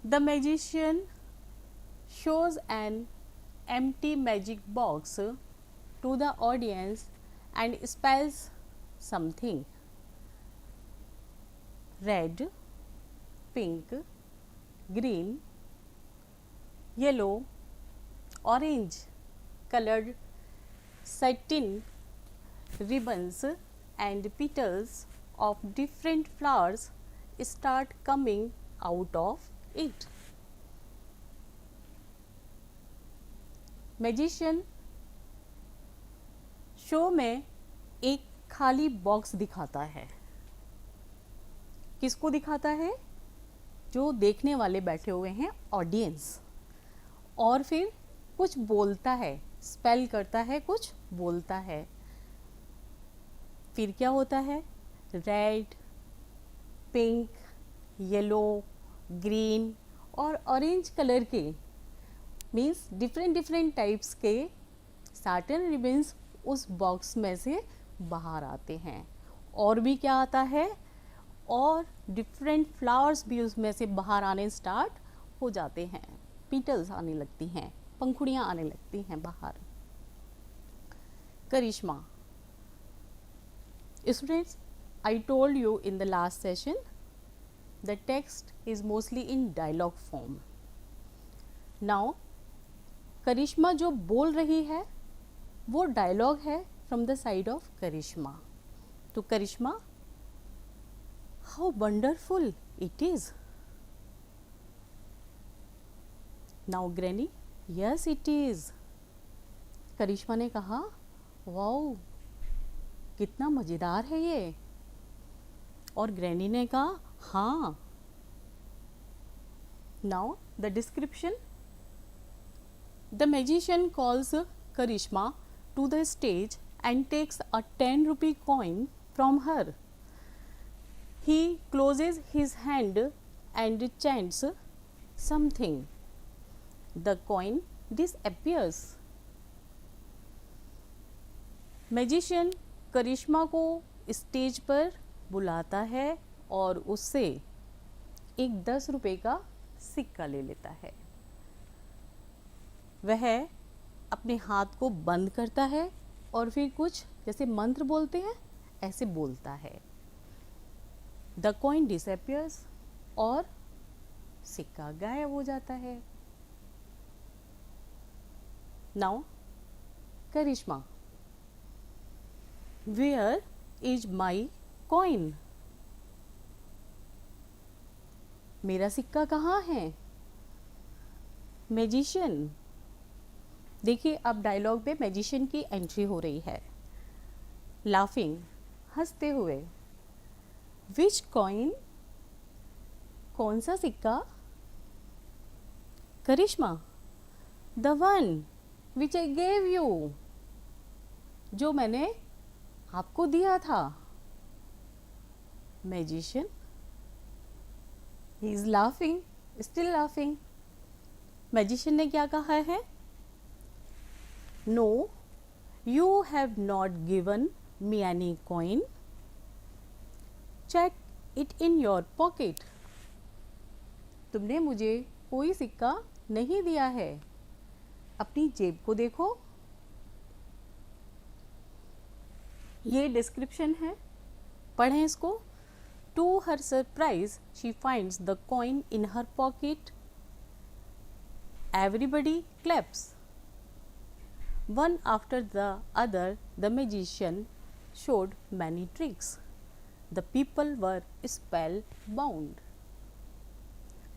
The magician shows an empty magic box to the audience and spells something. Red, pink, green, yellow, orange colored satin ribbons and petals of different flowers start coming out of it. Magician show में एक खाली box दिखाता है। किसको दिखाता है? जो देखने वाले बैठे हुए हैं, ऑडियंस। और फिर कुछ बोलता है, स्पेल करता है, कुछ बोलता है। फिर क्या होता है? रेड, पिंक, येलो, ग्रीन और ऑरेंज कलर के मीन्स डिफरेंट टाइप्स के साटन रिबन्स उस बॉक्स में से बाहर आते हैं। और भी क्या आता है? और डिफरेंट फ्लावर्स भी उसमें से बाहर आने स्टार्ट हो जाते हैं। पीटल्स आने लगती हैं, पंखुड़ियाँ आने लगती हैं बाहर। करिश्मा। Students, I told you in the last session the text is mostly in dialogue form. Now, करिश्मा जो बोल रही है वो डायलॉग है from the side of करिश्मा। तो करिश्मा, how wonderful it is. Now Granny, yes it is. करिश्मा ने कहा, वाओ कितना मज़ेदार है ये। और ग्रैनी ने कहा, हाँ। Now the description. The magician calls Karishma to the stage and takes a 10 rupee coin from her. He closes his hand and chants something. The coin disappears. Magician Karishma को स्टेज पर बुलाता है और उससे एक 10 रुपये का सिक्का ले लेता है। वह अपने हाथ को बंद करता है और फिर कुछ जैसे मंत्र बोलते हैं ऐसे बोलता है। द कॉइन डिसअपियर्स और सिक्का गायब हो जाता है। Now Karishma, where is my coin? मेरा सिक्का कहाँ है? मैजिशियन। देखिए अब डायलॉग में मैजिशियन की एंट्री हो रही है। लाफिंग, हंसते हुए। Which coin? कौन सा सिक्का? Karishma, the one which I gave you, जो मैंने आपको दिया था। Magician, he is laughing, still laughing. Magician ने क्या कहा है? No, you have not given me any coin, check it in your pocket. तुमने मुझे कोई सिक्का नहीं दिया है, अपनी जेब को देखो। ये डिस्क्रिप्शन है, पढ़ें इसको। To her surprise she finds the coin in her pocket. Everybody claps. One after the other the magician showed many tricks. The people were spellbound.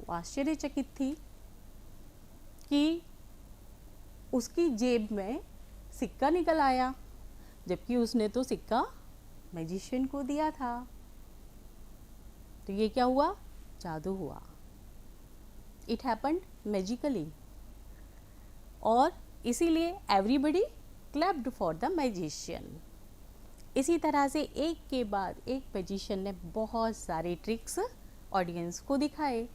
वो आश्चर्यचकित थी कि उसकी जेब में सिक्का निकल आया, जबकि उसने तो सिक्का मैजिशियन को दिया था। तो ये क्या हुआ? जादू हुआ। It happened magically. और इसीलिए everybody clapped for the magician. इसी तरह से एक के बाद एक मैजिशियन ने बहुत सारे ट्रिक्स ऑडियंस को दिखाए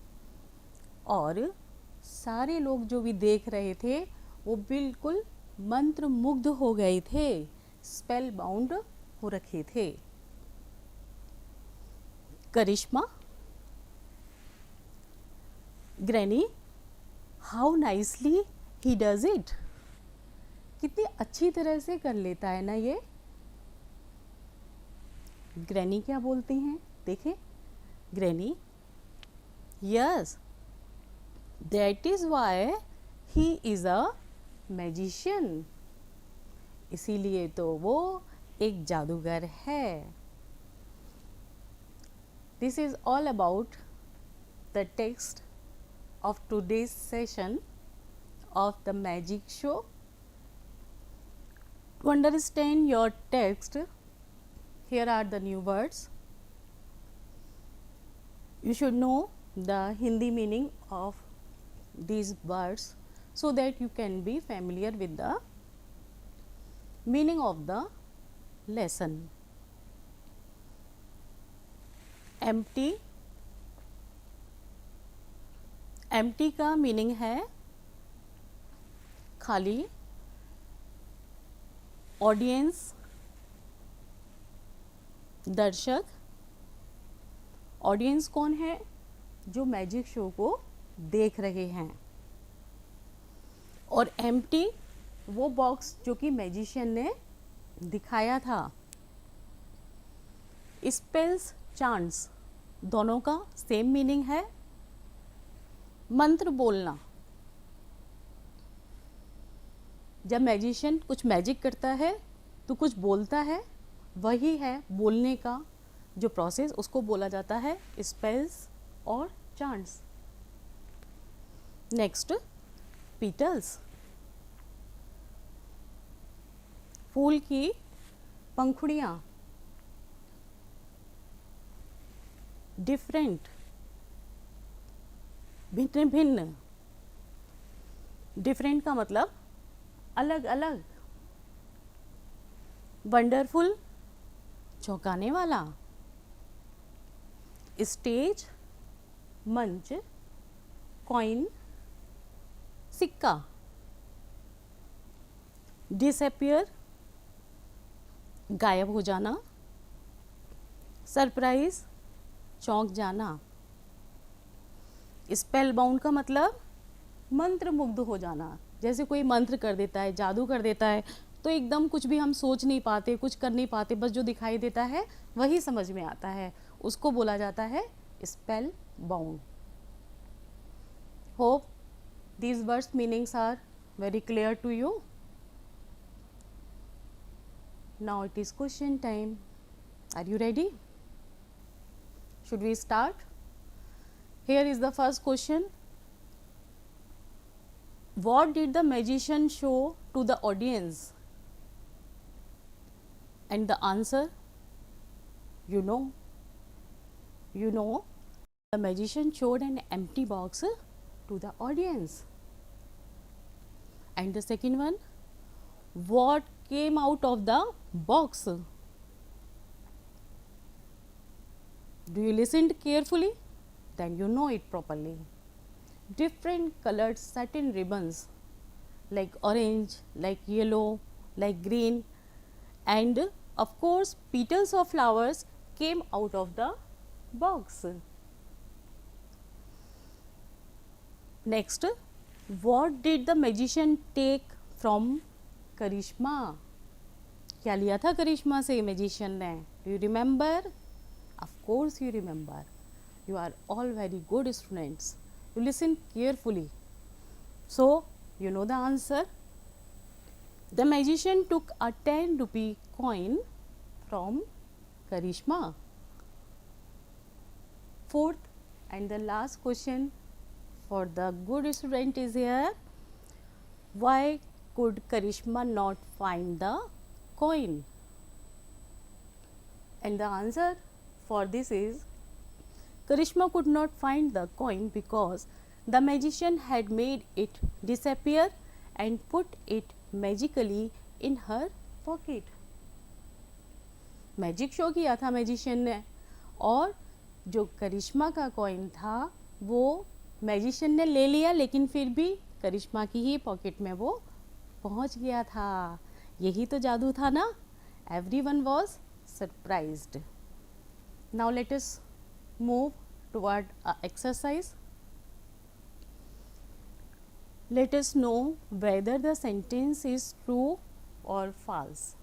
और सारे लोग जो भी देख रहे थे वो बिल्कुल मंत्र मुग्ध हो गए थे, स्पेल बाउंड हो रखे थे। Karishma, granny, how nicely he does it. कितनी अच्छी तरह से कर लेता है ना ये। ग्रैनी क्या बोलती हैं, देखें। Granny, yes, that is why he is a magician. इसीलिए तो वो एक जादूगर है। This is all about the text of today's session of the magic show. To understand your text, here are the new words. You should know the Hindi meaning of these words so that you can be familiar with the meaning of the lesson. Empty, empty का meaning है खाली। Audience, दर्शक। Audience कौन है, जो magic show को देख रहे हैं। और एम्प्टी वो बॉक्स जो कि मैजिशियन ने दिखाया था। स्पेल्स, चांट्स, दोनों का सेम मीनिंग है। मंत्र बोलना, जब मैजिशियन कुछ मैजिक करता है तो कुछ बोलता है, वही है बोलने का जो प्रोसेस, उसको बोला जाता है स्पेल्स और चांट्स। नेक्स्ट, पीटल्स, फूल की पंखुड़ियाँ। डिफरेंट, भिन्न भिन्न। डिफरेंट का मतलब अलग अलग। वंडरफुल, चौंकाने वाला। स्टेज, मंच। कॉइन, सिक्का। डिसअपियर, गायब हो जाना। सरप्राइज, चौंक जाना। स्पेल बाउंड का मतलब मंत्र मुग्ध हो जाना। जैसे कोई मंत्र कर देता है, जादू कर देता है, तो एकदम कुछ भी हम सोच नहीं पाते, कुछ कर नहीं पाते, बस जो दिखाई देता है वही समझ में आता है, उसको बोला जाता है spell bound. Hope these words meanings are very clear to you. Now it is question time. Are you ready? Should we start? Here is the first question. What did the magician show to the audience? And the answer, you know, the magician showed an empty box to the audience. And the second one, what came out of the box? Do you listen carefully? Then you know it properly. Different colored satin ribbons, like orange, like yellow, like green, and of course petals of flowers came out of the box. Next, what did the magician take from करिश्मा? क्या लिया था करिश्मा से magician ने? Do you remember? Of course you remember. You are all very good students. You listen carefully. So you know the answer. The magician took a 10 rupee coin from Karishma. Fourth and the last question for the good student is here. Why could Karishma not find the coin? And the answer for this is, Karishma could not find the coin because the magician had made it disappear and put it magically in her pocket. Magic show किया था magician ने, और जो करिश्मा का coin था वो magician ने ले लिया, लेकिन फिर भी करिश्मा की ही पॉकेट में वो पहुंच गया था। यही तो जादू था ना। Everyone was surprised. Now let us move toward a exercise. Let us know whether the sentence is true or false.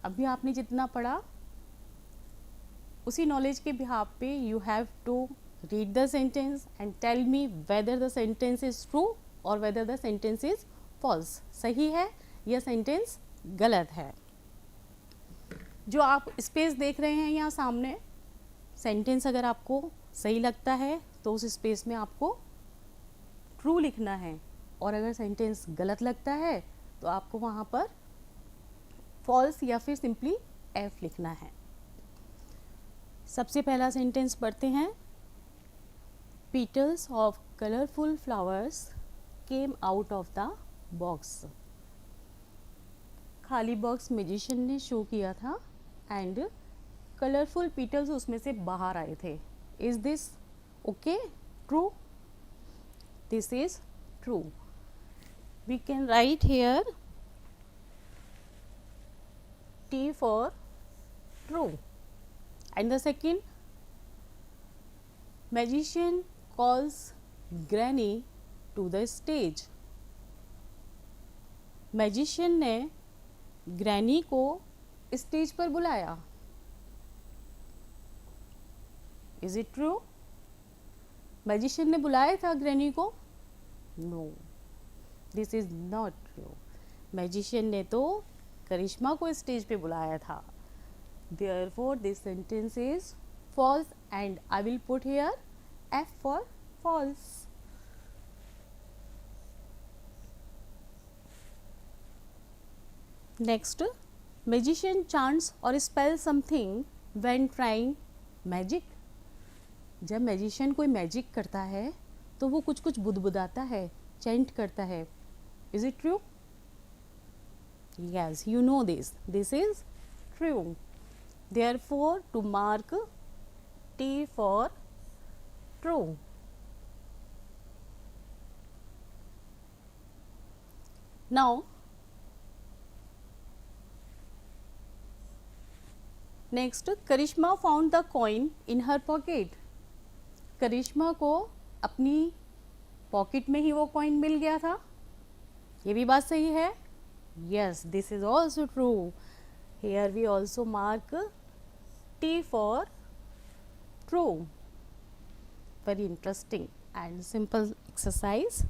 अभी आपने जितना पढ़ा उसी नॉलेज के बिहाफ पे you have to read the sentence and tell me whether the sentence is true और whether the sentence is false. सही है या सेंटेंस गलत है. जो आप स्पेस देख रहे हैं यहाँ सामने, सेंटेंस अगर आपको सही लगता है तो उस स्पेस में आपको ट्रू लिखना है, और अगर सेंटेंस गलत लगता है तो आपको वहाँ पर फॉल्स या फिर सिंपली एफ लिखना है. सबसे पहला सेंटेंस पढ़ते हैं. Petals of colorful flowers came out of the box. खाली बॉक्स मैजिशियन ने शो किया था एंड कलरफुल पेटल्स उसमें से बाहर आए थे. Is this okay? True? This is true. We can write here T for true. And the second, magician calls Granny to the stage. Magician ने ग्रैनी को स्टेज पर बुलाया. Is it true? मैजिशियन ने बुलाया था ग्रैनी को? No, this is not true. Magician ने तो करिश्मा को स्टेज पे बुलाया था. Therefore this sentence is false and I will put here F for false. Next, magician chants or spells something when trying magic. जब मैजिशियन कोई magic करता है तो वो कुछ कुछ बुदबुदाता है, चैंट करता है. Is it true? Yes, you know this. This is true. Therefore, to mark T for true. Now, next, Karishma found the coin in her pocket. करिश्मा को अपनी पॉकेट में ही वो कॉइन मिल गया था. ये भी बात सही है. Yes, this is also true. Here we also mark T for true. Very interesting and simple exercise.